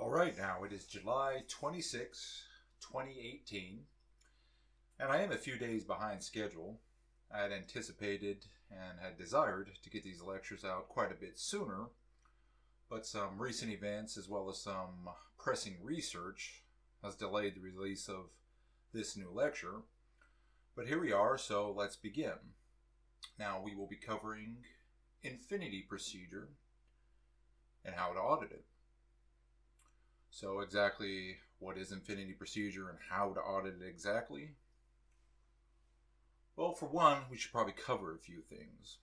All right, now it is July 26, 2018, and I am a few days behind schedule. I had anticipated and had desired to get these lectures out quite a bit sooner, but some recent events as well as some pressing research has delayed the release of this new lecture. But here we are, so let's begin. Now we will be covering Infinity Procedure and how to audit it. So exactly what is Infinity Procedure and how to audit it exactly? Well, for one, we should probably cover a few things.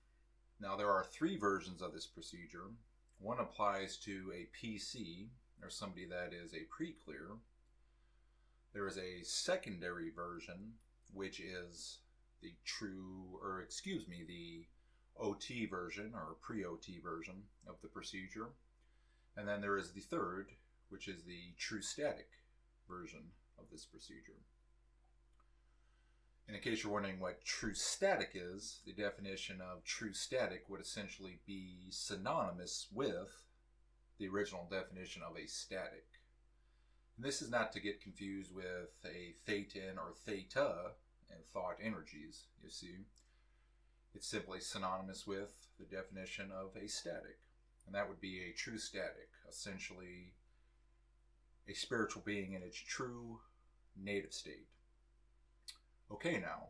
Now there are three versions of this procedure. One applies to a PC, or somebody that is a pre-clear. There is a secondary version, which is the the OT version, or pre-OT version of the procedure. And then there is the third, which is the true static version of this procedure. And in case you're wondering what true static is, the definition of true static would essentially be synonymous with the original definition of a static. And this is not to get confused with a thetan or theta and thought energies, you see. It's simply synonymous with the definition of a static. And that would be a true static, essentially a spiritual being in its true native state. Okay, now,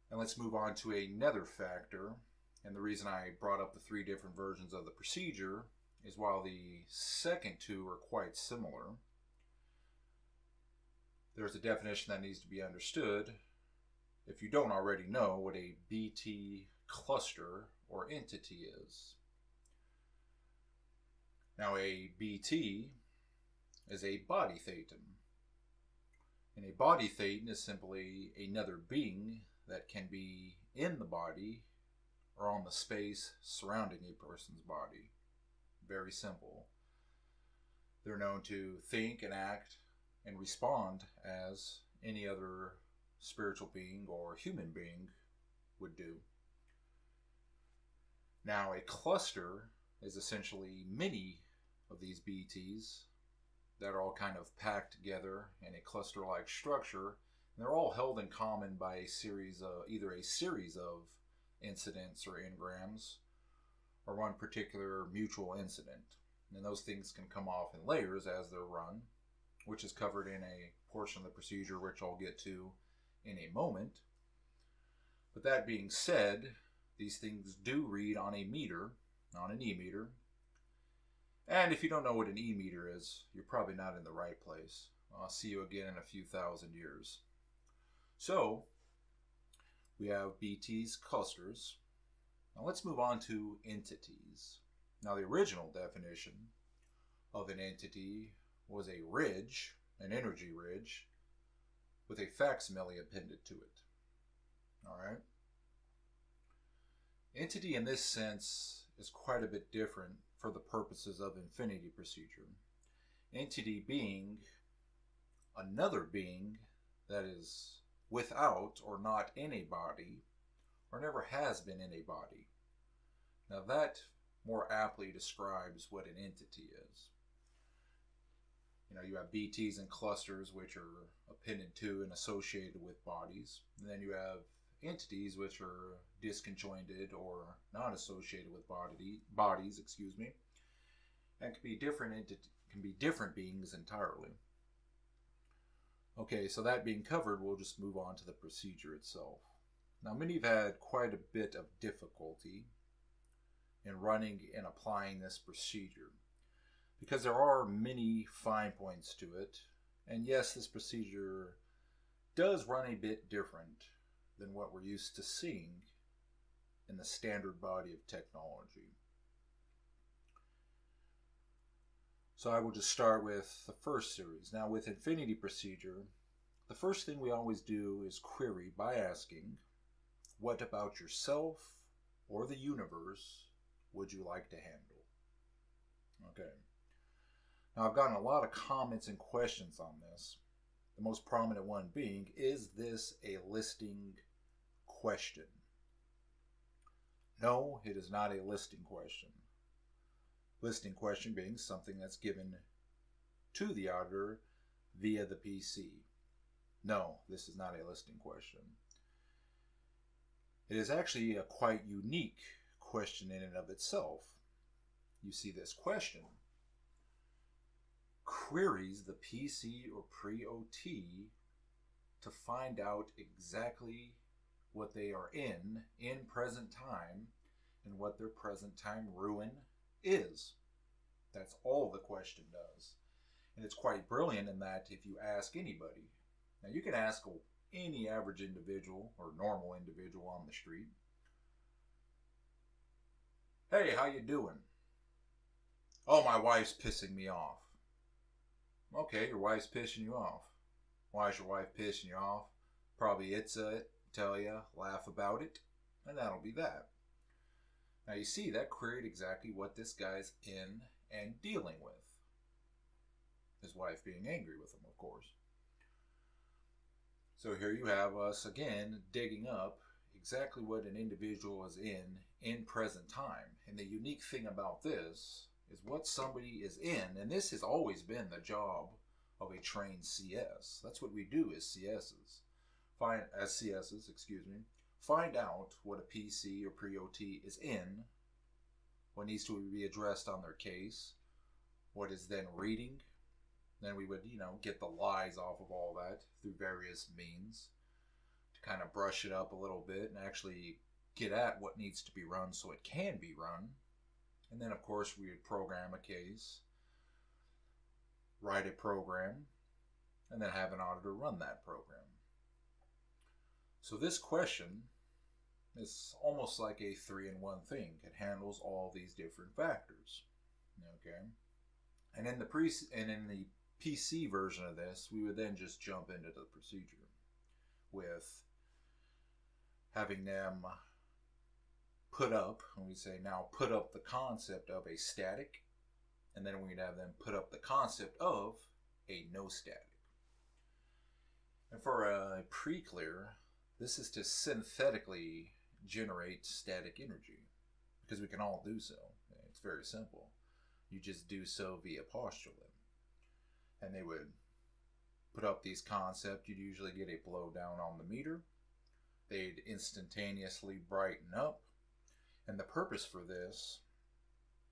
and let's move on to a Nether Factor. And the reason I brought up the three different versions of the procedure is while the second two are quite similar, there's a definition that needs to be understood if you don't already know what a BT cluster or entity is. Now, a BT is a body thetan. And a body thetan is simply another being that can be in the body or on the space surrounding a person's body. Very simple. They're known to think and act and respond as any other spiritual being or human being would do. Now, a cluster is essentially many of these BTs that are all kind of packed together in a cluster-like structure, and they're all held in common by a series of either a series of incidents or engrams, or one particular mutual incident. And those things can come off in layers as they're run, which is covered in a portion of the procedure which I'll get to in a moment. But that being said, these things do read on a meter, on an e-meter. And if you don't know what an e-meter is, you're probably not in the right place. I'll see you again in a few thousand years. So, we have BTs, clusters. Now let's move on to entities. Now the original definition of an entity was a ridge, an energy ridge, with a facsimile appended to it. Alright? Entity in this sense is quite a bit different for the purposes of Infinity Procedure. Entity being another being that is without or not in a body, or never has been in a body. Now that more aptly describes what an entity is. You have BTs and clusters which are appended to and associated with bodies. And then you have entities which are disconjointed or not associated with bodies, and can be different beings entirely. Okay, so that being covered, we'll just move on to the procedure itself. Now, many have had quite a bit of difficulty in running and applying this procedure because there are many fine points to it, and yes, this procedure does run a bit different than what we're used to seeing in the standard body of technology. So I will just start with the first series. Now with Infinity Procedure, the first thing we always do is query by asking, what about yourself or the universe would you like to handle? Okay. Now I've gotten a lot of comments and questions on this. The most prominent one being, is this a listing question? No, it is not a listing question. Listing question being something that's given to the auditor via the PC. No, this is not a listing question. It is actually a quite unique question in and of itself. You see, this question queries the PC or pre-OT to find out exactly what they are in present time, and what their present time ruin is. That's all the question does. And it's quite brilliant in that if you ask anybody, now you can ask any average individual or normal individual on the street, "Hey, how you doing?" "Oh, my wife's pissing me off." "Okay, your wife's pissing you off. Why is your wife pissing you off?" "Probably it's it, tell you, laugh about it, and that'll be that." Now you see, that queried exactly what this guy's in and dealing with. His wife being angry with him, of course. So here you have us again digging up exactly what an individual is in present time. And the unique thing about this is what somebody is in, and this has always been the job of a trained CS. That's what we do as CSs. Find out what a PC or pre-OT is in, what needs to be addressed on their case, what is then reading. Then we would, get the lies off of all that through various means to kind of brush it up a little bit and actually get at what needs to be run so it can be run. And then, of course, we would program a case, write a program, and then have an auditor run that program. So this question is almost like a 3-in-1 thing. It handles all these different factors. Okay, and in the PC version of this, we would then just jump into the procedure with having them put up, when we say now put up the concept of a static, and then we'd have them put up the concept of a no static. And for a pre-clear, this is to synthetically generate static energy, because we can all do so. It's very simple. You just do so via postulate. And they would put up these concepts. You'd usually get a blow down on the meter. They'd instantaneously brighten up. And the purpose for this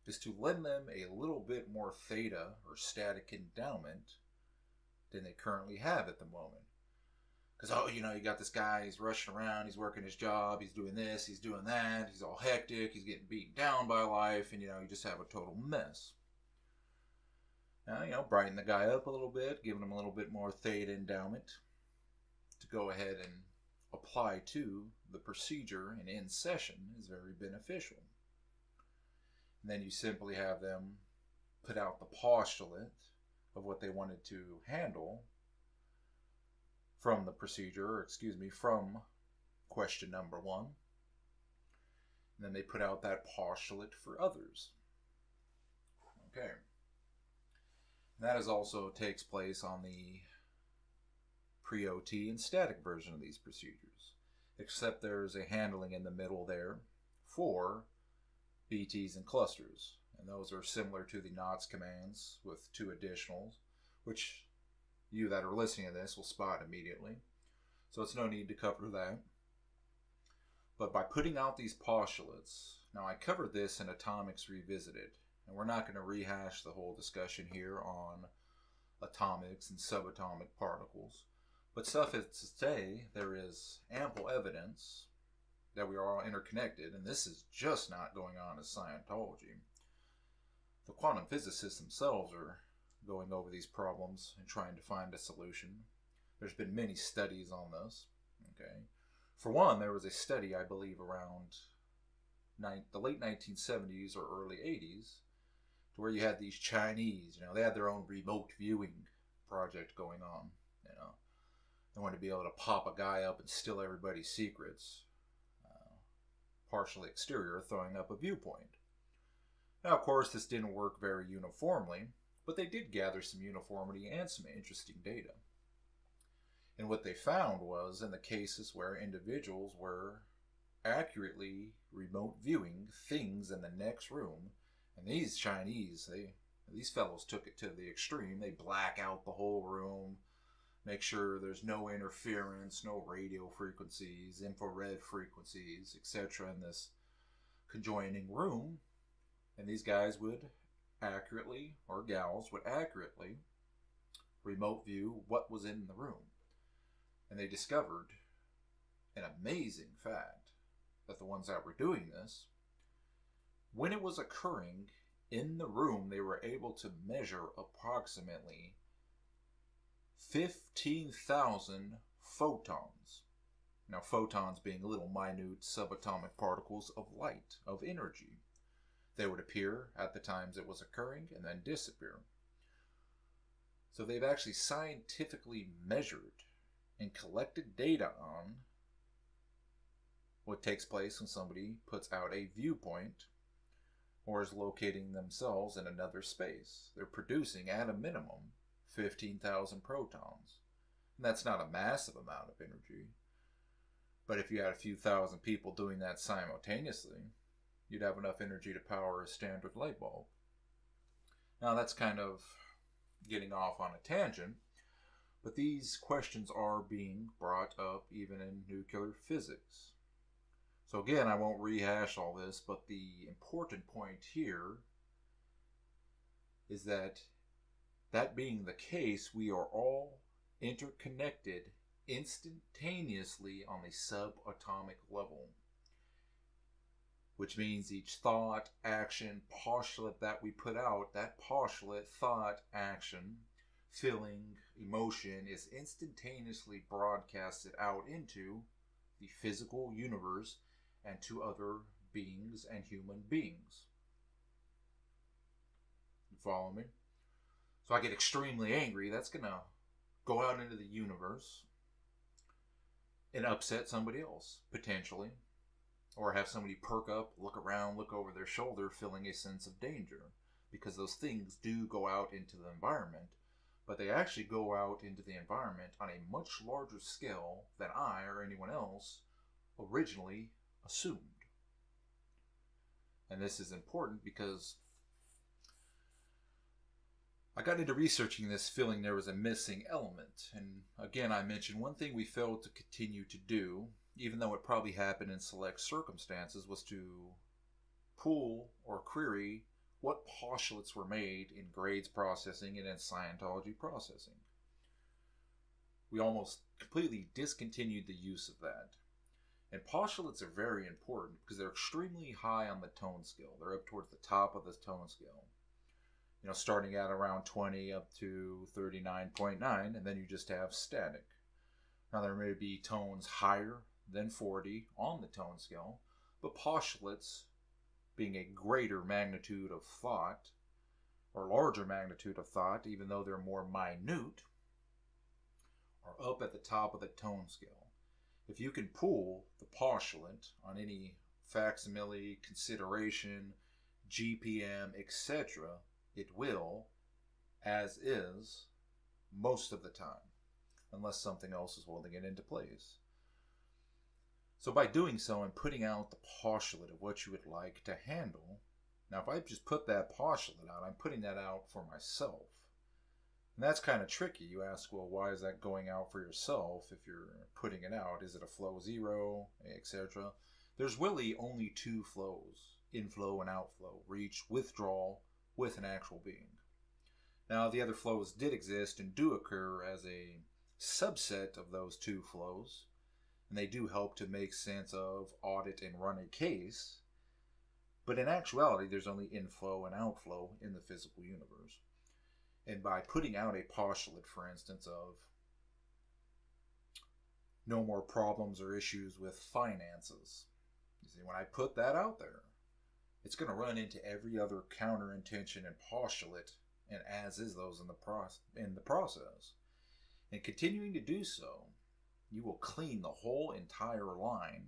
is to lend them a little bit more theta or static endowment than they currently have at the moment. Because, you got this guy, he's rushing around, he's working his job, he's doing this, he's doing that, he's all hectic, he's getting beaten down by life, and, you just have a total mess. Now, brighten the guy up a little bit, giving him a little bit more theta endowment to go ahead and apply to the procedure and in session is very beneficial. And then you simply have them put out the postulate of what they wanted to handle from the procedure, from question number 1. And then they put out that postulate for others. Okay. And that also takes place on the pre-OT and static version of these procedures, except there's a handling in the middle there for BTs and clusters. And those are similar to the NOTS commands with 2 additionals, which you that are listening to this will spot immediately. So it's no need to cover that. But by putting out these postulates, now I covered this in Atomics Revisited, and we're not going to rehash the whole discussion here on atomics and subatomic particles. But suffice to say, there is ample evidence that we are all interconnected, and this is just not going on as Scientology. The quantum physicists themselves are going over these problems and trying to find a solution. There's been many studies on this. Okay, for one, there was a study, I believe, around the late 1970s or early 80s, to where you had these Chinese, they had their own remote viewing project going on. They wanted to be able to pop a guy up and steal everybody's secrets. Partially exterior, throwing up a viewpoint. Now, of course, this didn't work very uniformly, but they did gather some uniformity and some interesting data. And what they found was, in the cases where individuals were accurately remote viewing things in the next room, And these Chinese, these fellows took it to the extreme. They black out the whole room, make sure there's no interference, no radio frequencies, infrared frequencies, etc. in this conjoining room. And these guys would accurately, or gals would accurately, remote view what was in the room. And they discovered an amazing fact that the ones that were doing this, when it was occurring in the room, they were able to measure approximately 15,000 photons. Now, photons being little minute subatomic particles of light, of energy. They would appear at the times it was occurring and then disappear. So they've actually scientifically measured and collected data on what takes place when somebody puts out a viewpoint or is locating themselves in another space. They're producing, at a minimum, 15,000 protons. And that's not a massive amount of energy. But if you had a few thousand people doing that simultaneously, you'd have enough energy to power a standard light bulb. Now that's kind of getting off on a tangent, but these questions are being brought up even in nuclear physics. So again, I won't rehash all this, but the important point here is that being the case, we are all interconnected instantaneously on the subatomic level. Which means each thought, action, postulate that we put out, that postulate, thought, action, feeling, emotion is instantaneously broadcasted out into the physical universe and to other beings and human beings. You follow me? So I get extremely angry. That's going to go out into the universe and upset somebody else, potentially. Or have somebody perk up, look around, look over their shoulder, feeling a sense of danger. Because those things do go out into the environment, but they actually go out into the environment on a much larger scale than I or anyone else originally assumed. And this is important because I got into researching this feeling there was a missing element. And again, I mentioned one thing we failed to continue to do, even though it probably happened in select circumstances, was to pull or query what postulates were made in grades processing and in Scientology processing. We almost completely discontinued the use of that. And postulates are very important because they're extremely high on the tone scale. They're up towards the top of the tone scale. You know, starting at around 20 up to 39.9, and then you just have static. Now there may be tones higher than 40 on the tone scale, but postulates, being a greater magnitude of thought, or larger magnitude of thought, even though they're more minute, are up at the top of the tone scale. If you can pull the postulate on any facsimile, consideration, GPM, etc., it will, as is, most of the time, unless something else is holding it into place. So by doing so and putting out the postulate of what you would like to handle, now if I just put that postulate out, I'm putting that out for myself. And that's kind of tricky. You ask, well, why is that going out for yourself if you're putting it out? Is it a flow zero, etc.? There's really only two flows, inflow and outflow, reach, withdrawal, with an actual being. Now, the other flows did exist and do occur as a subset of those two flows, and they do help to make sense of, audit, and run a case, but in actuality, there's only inflow and outflow in the physical universe. And by putting out a postulate, for instance, of no more problems or issues with finances, you see, when I put that out there, it's going to run into every other counter-intention and postulate, and as is those in the process. And continuing to do so, you will clean the whole entire line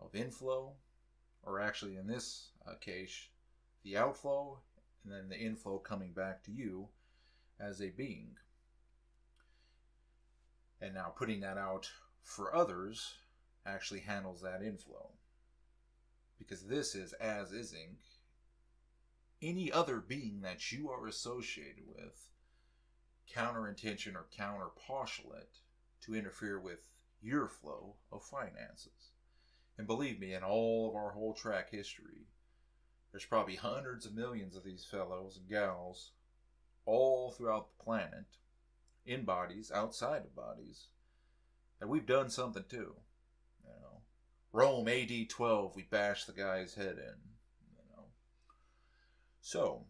of inflow, or actually in this case, the outflow, and then the inflow coming back to you as a being. And now putting that out for others actually handles that inflow. Because this is as-ising any other being that you are associated with counter-intention or counter-postulate to interfere with your flow of finances. And believe me, in all of our whole track history, there's probably hundreds of millions of these fellows and gals all throughout the planet, in bodies, outside of bodies, that we've done something too. You know, Rome AD 12, we bashed the guy's head in. You know, so,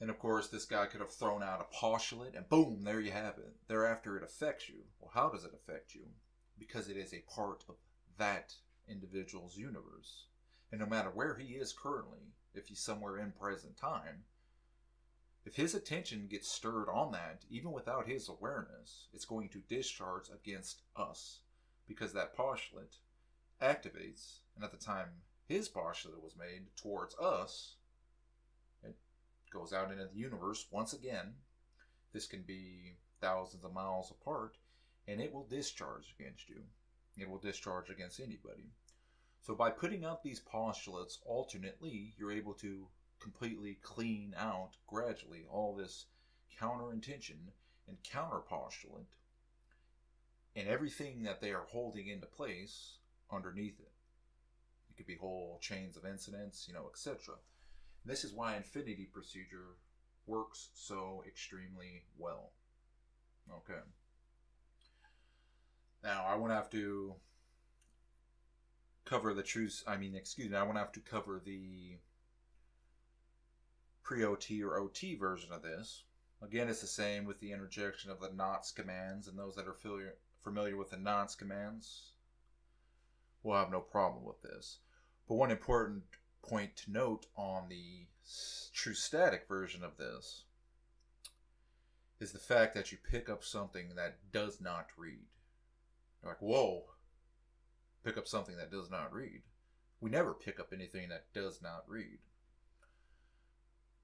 and of course, this guy could have thrown out a postulate, and boom, there you have it. Thereafter, it affects you. Well, how does it affect you? Because it is a part of that individual's universe. And no matter where he is currently, if he's somewhere in present time, if his attention gets stirred on that, even without his awareness, it's going to discharge against us. Because that postulate activates, and at the time his postulate was made towards us, it goes out into the universe once again. This can be thousands of miles apart, and it will discharge against you. It will discharge against anybody. So by putting out these postulates alternately, you're able to completely clean out gradually all this counter-intention and counter-postulate and everything that they are holding into place underneath it. It could be whole chains of incidents, etc. This is why Infinity Procedure works so extremely well. Okay. Now, I won't have to cover the I won't have to cover the pre-OT or OT version of this. Again, it's the same with the interjection of the NOTS commands, and those that are familiar with the NOTS commands will have no problem with this. But one important point to note on the true static version of this is the fact that you pick up something that does not read. You're like, whoa, pick up something that does not read. We never pick up anything that does not read.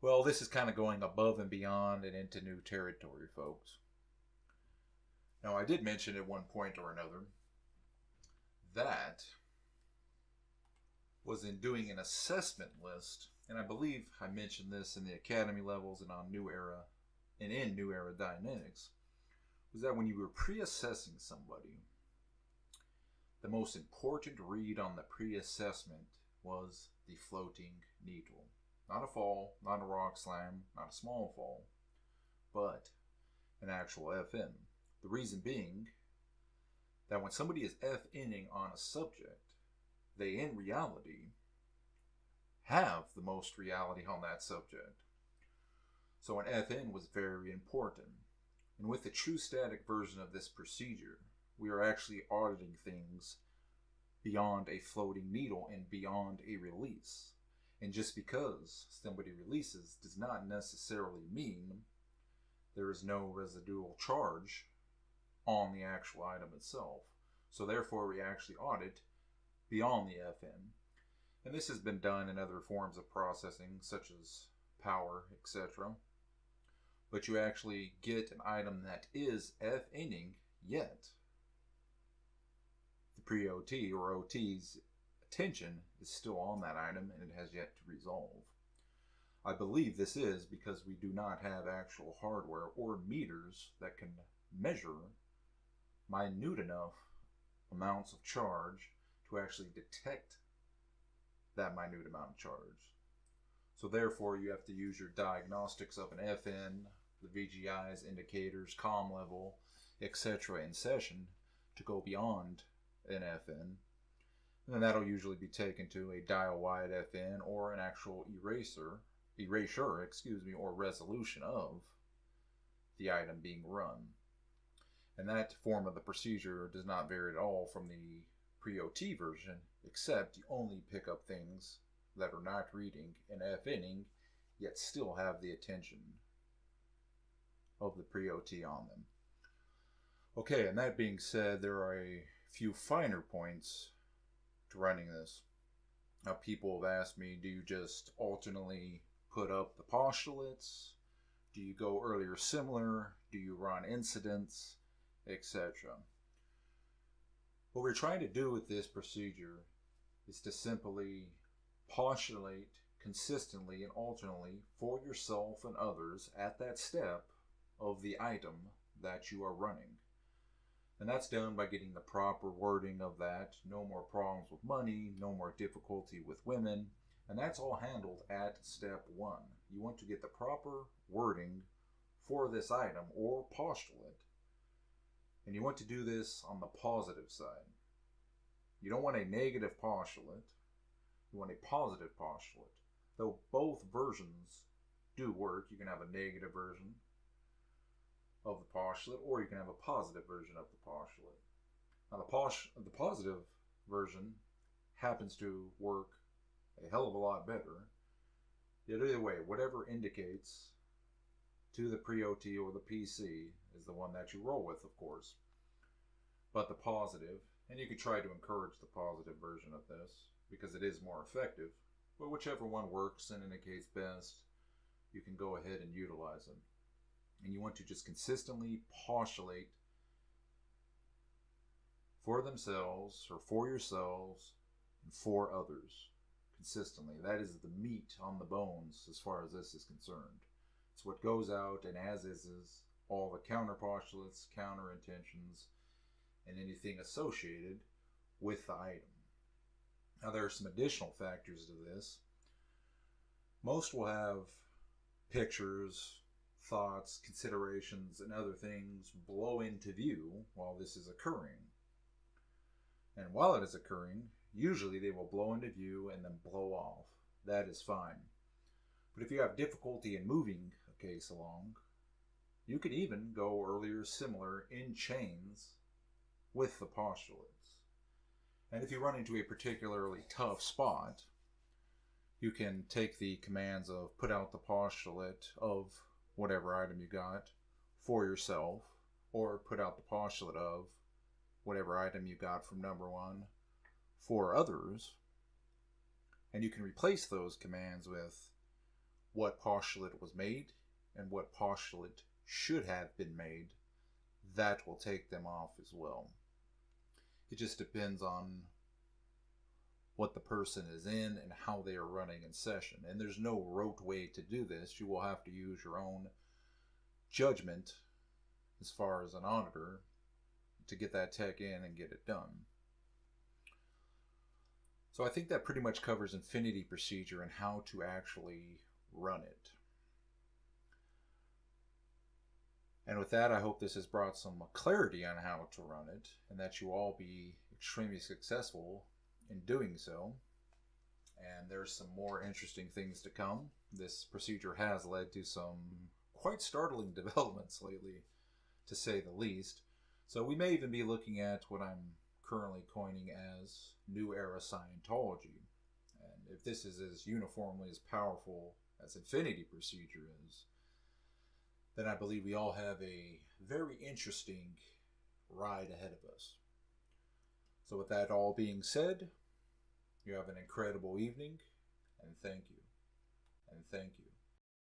Well, this is kind of going above and beyond and into new territory, folks. Now, I did mention at one point or another that was in doing an assessment list, and I believe I mentioned this in the academy levels and on New Era and in New Era Dynamics, was that when you were pre-assessing somebody, the most important read on the pre-assessment was the floating needle. Not a fall, not a rock slam, not a small fall, but an actual FN. The reason being that when somebody is FNing on a subject, they in reality have the most reality on that subject. So an FN was very important. And with the true static version of this procedure, we are actually auditing things beyond a floating needle and beyond a release. And just because somebody releases does not necessarily mean there is no residual charge on the actual item itself. So therefore we actually audit beyond the FN. And this has been done in other forms of processing such as power, etc. But you actually get an item that is FNing, yet the pre-OT or OT's attention is still on that item and it has yet to resolve. I believe this is because we do not have actual hardware or meters that can measure minute enough amounts of charge to actually detect that minute amount of charge. So therefore you have to use your diagnostics of an FN, the VGIs, indicators, comm level, etc. in session to go beyond an FN. And then that'll usually be taken to a dial-wide FN or an actual erasure, or resolution of the item being run. And that form of the procedure does not vary at all from the pre-OT version, except you only pick up things that are not reading and FNing, yet still have the attention of the pre-OT on them. Okay, and that being said, there are a few finer points to running this. Now, people have asked me, do you just alternately put up the postulates? Do you go earlier similar? Do you run incidents? Etc. What we're trying to do with this procedure is to simply postulate consistently and alternately for yourself and others at that step of the item that you are running. And that's done by getting the proper wording of that. No more problems with money, no more difficulty with women. And that's all handled at step 1. You want to get the proper wording for this item or postulate. And you want to do this on the positive side. You don't want a negative postulate. You want a positive postulate. Though both versions do work. You can have a negative version of the postulate, or you can have a positive version of the postulate. Now the positive version happens to work a hell of a lot better. Yet either way, whatever indicates to the pre-OT or the PC is the one that you roll with, of course. But the positive, and you could try to encourage the positive version of this because it is more effective, but whichever one works and indicates best, you can go ahead and utilize it. And you want to just consistently postulate for themselves or for yourselves and for others consistently. That is the meat on the bones as far as this is concerned. It's what goes out, and as is all the counter postulates, counter intentions, and anything associated with the item. Now there are some additional factors to this. Most will have pictures, thoughts, considerations, and other things blow into view while this is occurring. And while it is occurring, usually they will blow into view and then blow off. That is fine. But if you have difficulty in moving a case along, you could even go earlier similar in chains with the postulates. And if you run into a particularly tough spot, you can take the commands of put out the postulate of whatever item you got for yourself, or put out the postulate of whatever item you got from number 1 for others, and you can replace those commands with what postulate was made and what postulate should have been made. That will take them off as well. It just depends on what the person is in and how they are running in session. And there's no rote way to do this. You will have to use your own judgment as far as an auditor to get that tech in and get it done. So I think that pretty much covers Infinity Procedure and how to actually run it. And with that, I hope this has brought some clarity on how to run it, and that you all be extremely successful in doing so. And there's some more interesting things to come. This procedure has led to some quite startling developments lately, to say the least. So we may even be looking at what I'm currently coining as New Era Scientology. And if this is as uniformly as powerful as Infinity Procedure is, then I believe we all have a very interesting ride ahead of us. So with that all being said, you have an incredible evening, and thank you. And thank you.